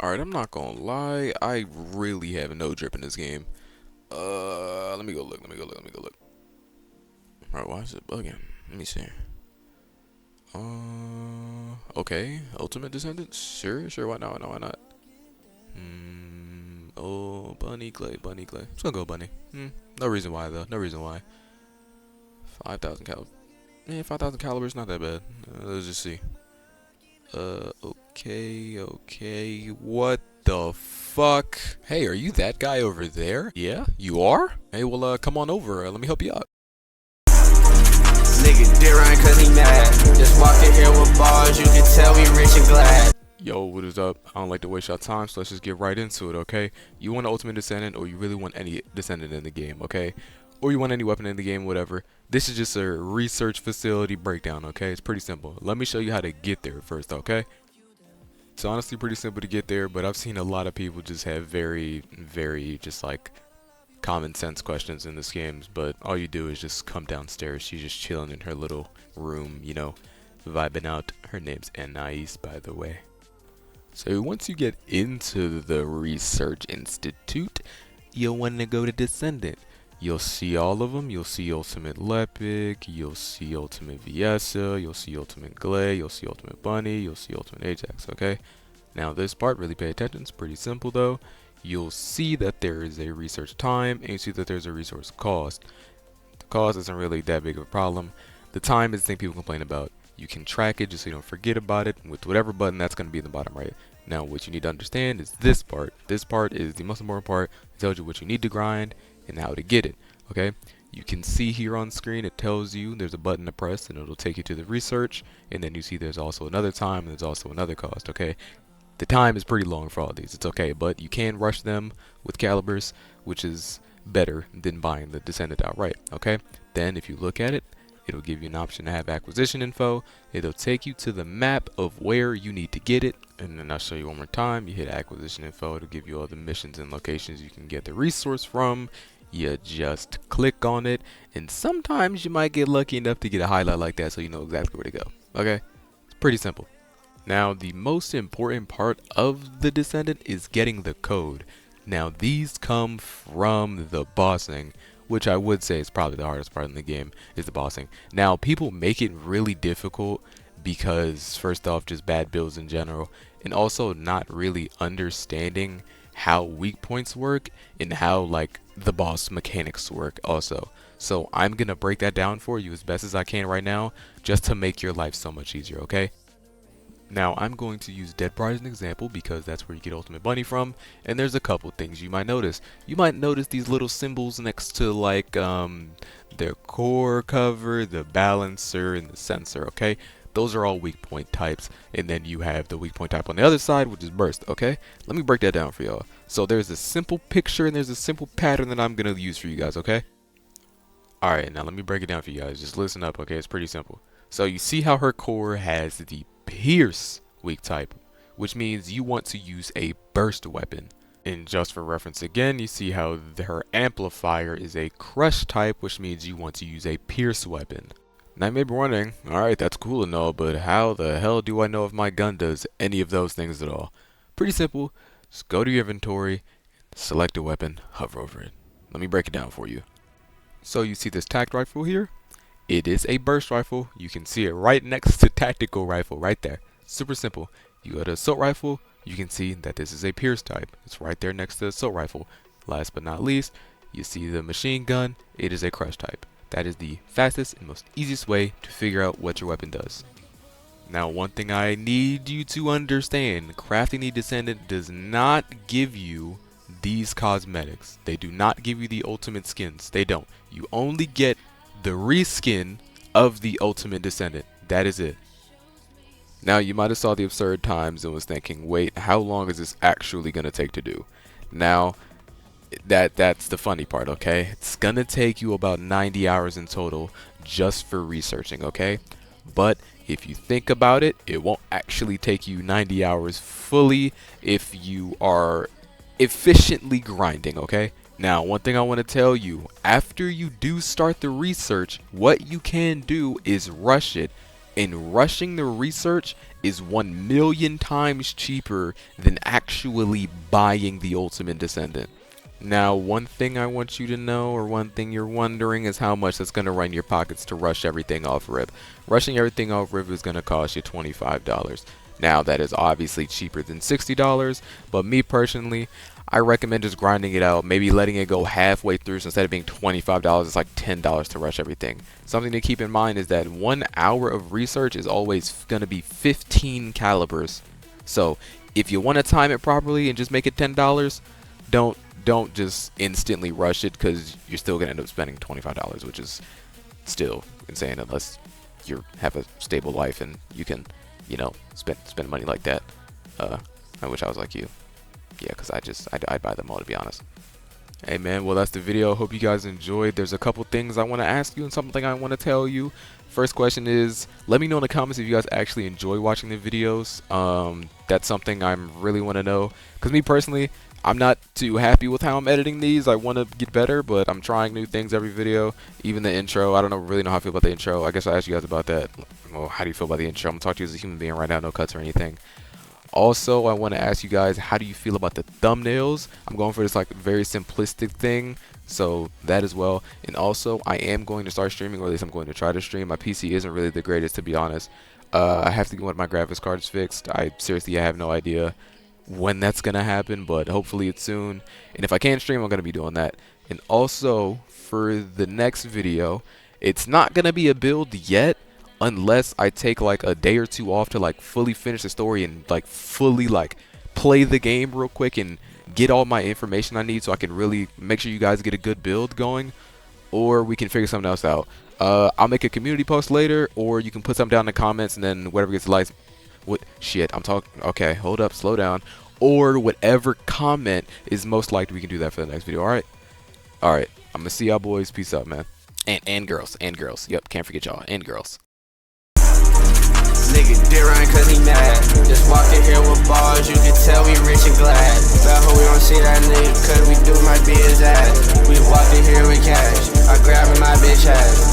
Alright, I'm not gonna lie, I really have no drip in this game. Let me go look, Alright, why is it bugging? Let me see. Okay, Ultimate Descendants? Sure, why not, why not? Oh, Bunny Clay. Let's go Bunny. No reason why, though, no reason why. 5,000 caliber. 5,000 caliber is not that bad. Let's just see. Okay. What the fuck? Hey, are you that guy over there? Yeah, you are? Hey, well, come on over. Let me help you out. Nigga did run cause he mad. Just walking here with bars, you can tell we rich and glad. Yo, what is up? I don't like to waste your time, so let's just get right into it, okay? You want an Ultimate Descendant, or you really want any Descendant in the game, okay? Or you want any weapon in the game, whatever. This is just a research facility breakdown, okay? It's pretty simple. Let me show you how to get there first, okay? It's honestly pretty simple to get there, but I've seen a lot of people just have very just like common sense questions in this game. But all you do is just come downstairs. She's just chilling in her little room, you know, vibing out. Her name's Anais, by the way. So once you get into the Research Institute, you'll want to go to Descendant. You'll see all of them. You'll see Ultimate Lepic, you'll see Ultimate Viessa, you'll see Ultimate Glay, you'll see Ultimate Bunny, you'll see Ultimate Ajax, okay? Now this part, really pay attention, it's pretty simple though. You'll see that there is a research time, and you see that there's a resource cost. The cost isn't really that big of a problem. The time is the thing people complain about. You can track it just so you don't forget about it with whatever button that's going to be in the bottom right. Now what you need to understand is this part. This part is the most important part. It tells you what you need to grind and how to get it. Okay, you can see here on screen it tells you there's a button to press and it'll take you to the research, and then you see there's also another time and there's also another cost. Okay, the time is pretty long for all these, it's okay, but you can rush them with calibers, which is better than buying the Descendant outright. Okay, then if you look at it, it'll give you an option to have acquisition info. It'll take you to the map of where you need to get it, and then I'll show you one more time. You hit acquisition info, it'll give you all the missions and locations you can get the resource from. You just click on it, and sometimes you might get lucky enough to get a highlight like that so you know exactly where to go. Okay, it's pretty simple. Now the most important part of the Descendant is getting the code. Now these come from the bossing, which I would say is probably the hardest part in the game, is the bossing. Now people make it really difficult because first off, just bad builds in general, and also not really understanding how weak points work and how like the boss mechanics work also. So I'm gonna break that down for you as best as I can right now, just to make your life so much easier, okay? Now I'm going to use Dead Bride as an example because that's where you get Ultimate Bunny from, and there's a couple things you might notice. You might notice these little symbols next to like their core cover, the balancer, and the sensor, okay? Those are all weak point types, and then you have the weak point type on the other side, which is burst, okay? Let me break that down for y'all. So there's a simple picture and there's a simple pattern that I'm gonna use for you guys, okay? Alright, now let me break it down for you guys. Just listen up, okay? It's pretty simple. So you see how her core has the pierce weak type, which means you want to use a burst weapon. And just for reference again, you see how her amplifier is a crush type, which means you want to use a pierce weapon. Now you may be wondering, alright, that's cool and all, but how the hell do I know if my gun does any of those things at all? Pretty simple. Just go to your inventory, select a weapon, hover over it. Let me break it down for you. So you see this tact rifle here? It is a burst rifle. You can see it right next to tactical rifle right there. Super simple. You go to assault rifle, you can see that this is a pierce type. It's right there next to assault rifle. Last but not least, you see the machine gun. It is a crush type. That is the fastest and most easiest way to figure out what your weapon does. Now one thing I need you to understand, crafting the Descendant does not give you these cosmetics. They do not give you the ultimate skins. They don't. You only get the reskin of the Ultimate Descendant. That is it. Now you might have saw the absurd times and was thinking, wait, how long is this actually going to take to do? Now that's the funny part, okay? It's gonna take you about 90 hours in total just for researching, okay? But if you think about it, it won't actually take you 90 hours fully if you are efficiently grinding, okay? Now, one thing I want to tell you, after you do start the research, what you can do is rush it And rushing the research is 1,000,000 times cheaper than actually buying the Ultimate Descendant. Now, one thing I want you to know, or one thing you're wondering, is how much that's going to run your pockets to rush everything off rip. Rushing everything off rip is going to cost you $25. Now, that is obviously cheaper than $60, but me personally, I recommend just grinding it out, maybe letting it go halfway through, so instead of being $25, it's like $10 to rush everything. Something to keep in mind is that 1 hour of research is always going to be 15 calibers. So, if you want to time it properly and just make it $10, don't just instantly rush it, because you're still going to end up spending $25, which is still insane unless you have a stable life and you can, you know, spend money like that. I wish I was like you. Yeah, because I'd buy them all, to be honest. Hey man, well that's the video. Hope you guys enjoyed. There's a couple things I want to ask you and something I want to tell you. First question is, let me know in the comments if you guys actually enjoy watching the videos. That's something I really want to know, because me personally, I'm not too happy with how I'm editing these. I want to get better, but I'm trying new things every video. Even the intro, I don't really know how I feel about the intro. I guess I asked you guys about that. Well, how do you feel about the intro? I'm gonna talk to you as a human being right now, no cuts or anything. Also, I want to ask you guys, how do you feel about the thumbnails? I'm going for this like very simplistic thing, so that as well. And also, I am going to start streaming, or at least I'm going to try to stream. My PC isn't really the greatest, to be honest. I have to get my graphics cards fixed. I have no idea when that's gonna happen, but hopefully it's soon. And if I can stream, I'm gonna be doing that. And also, for the next video, it's not gonna be a build yet, unless I take like a day or two off to like fully finish the story and like fully like play the game real quick and get all my information I need, so I can really make sure you guys get a good build going, or we can figure something else out. I'll make a community post later, or you can put something down in the comments, and then whatever gets likes. What shit? I'm talking. Okay, hold up, slow down. Or whatever comment is most likely, we can do that for the next video. All right. I'm gonna see y'all boys. Peace out, man. And girls. Yep, can't forget y'all. And girls. Nigga did run cause he mad. Just walking here with bars, you can tell we rich and glad. But hope we don't see that nigga, cause we do might be his ass. We walking here with cash, I grabbing my bitch ass.